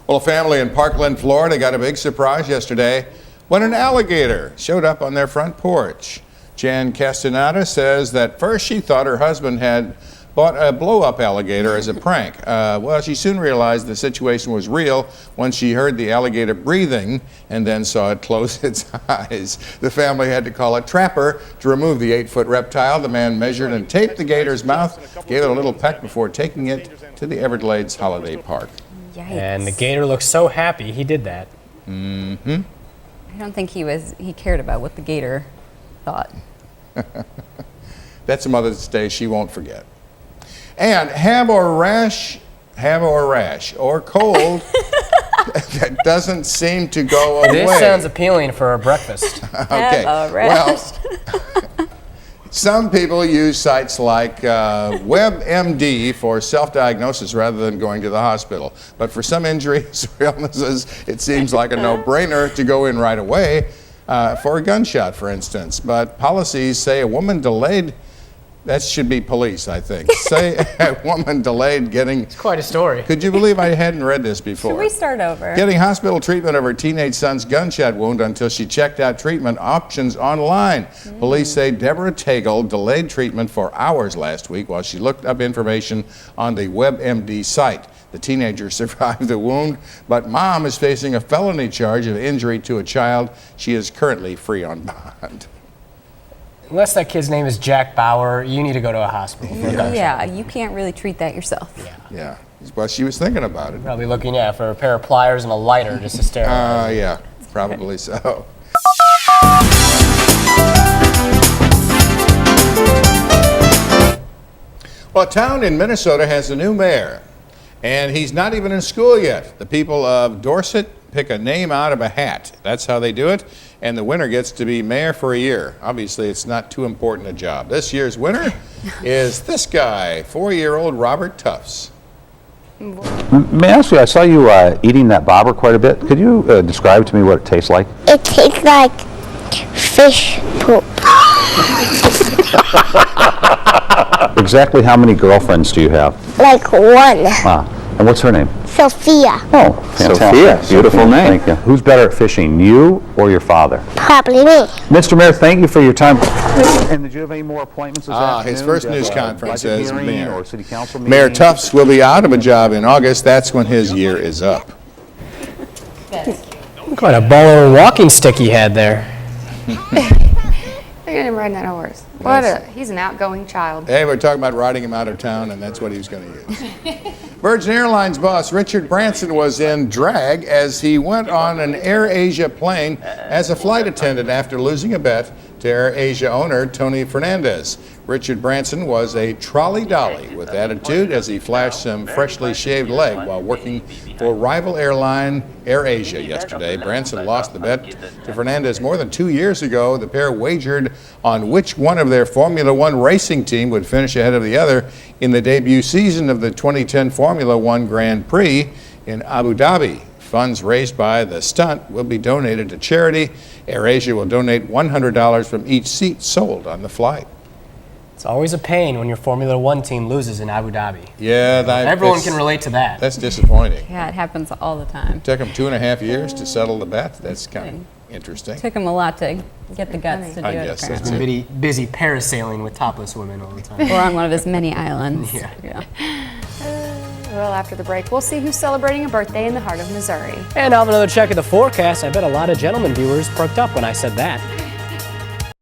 Well, a family in Parkland, Florida got a big surprise yesterday when an alligator showed up on their front porch. Jan Castaneda says that first she thought her husband had bought a blow-up alligator as a prank. Well, she soon realized the situation was real when she heard the alligator breathing and then saw it close its eyes. The family had to call a trapper to remove the 8-foot reptile. The man measured and taped the gator's mouth, gave it a little peck before taking it to the Everglades Holiday Park. Yikes. And the gator looks so happy he did that. Mm-hmm. I don't think he cared about what the gator thought. That's a Mother's Day she won't forget. And have a rash or cold that doesn't seem to go away. This sounds appealing for a breakfast. Okay. Have a rash. Well, some people use sites like WebMD for self-diagnosis rather than going to the hospital. But for some injuries or illnesses, it seems like a no-brainer to go in right away for a gunshot, for instance. But policies say a woman delayed. That should be police, I think. Say a woman delayed getting... It's quite a story. Could you believe I hadn't read this before? Should we start over? Getting hospital treatment of her teenage son's gunshot wound until she checked out treatment options online. Police say Deborah Tagle delayed treatment for hours last week while she looked up information on the WebMD site. The teenager survived the wound, but mom is facing a felony charge of injury to a child. She is currently free on bond. Unless that kid's name is Jack Bauer, you need to go to a hospital for a gunshot. Yeah, you can't really treat that yourself. Yeah. Well, she was thinking about it. Probably looking, for a pair of pliers and a lighter just to stare at it. Yeah, probably so. Well, a town in Minnesota has a new mayor, and he's not even in school yet. The people of Dorset pick a name out of a hat. That's how they do it, and the winner gets to be mayor for a year. Obviously, it's not too important a job. This year's winner is this guy, 4-year-old Robert Tufts. May I ask you, I saw you eating that bobber quite a bit. Could you describe to me what it tastes like? It tastes like fish poop. Exactly how many girlfriends do you have? Like one. And what's her name? Sophia. Oh, fantastic. Sophia, beautiful name. Thank you. Who's better at fishing, you or your father? Probably me. Mr. Mayor, thank you for your time. And did you have any more appointments this afternoon? His first Do you have news a conference budget as hearing mayor. or city council meeting? Mayor Tufts will be out of a job in August. That's when his year is up. Quite a baller walking stick he had there. Look at him riding that horse. He's an outgoing child. Hey, we're talking about riding him out of town, and that's what he was going to use. Virgin Airlines boss Richard Branson was in drag as he went on an AirAsia plane as a flight attendant after losing a bet to AirAsia owner Tony Fernandez. Richard Branson was a trolley dolly with attitude as he flashed some freshly shaved leg while working for rival airline AirAsia yesterday. Branson lost the bet to Fernandez more than 2 years ago. The pair wagered on which one of their Formula One racing team would finish ahead of the other in the debut season of the 2010 Formula One Grand Prix in Abu Dhabi. Funds raised by the stunt will be donated to charity. AirAsia will donate $100 from each seat sold on the flight. It's always a pain when your Formula One team loses in Abu Dhabi. Yeah, everyone can relate to that. That's disappointing. Yeah, it happens all the time. Took him 2.5 years to settle the bet. That's kind of interesting. Took him a lot to get the guts to do I it, guess apparently. that's He's been busy parasailing with topless women all the time. Or on one of his many islands. Yeah. Well, after the break, we'll see who's celebrating a birthday in the heart of Missouri. And I'll have another check of the forecast. I bet a lot of gentlemen viewers perked up when I said that.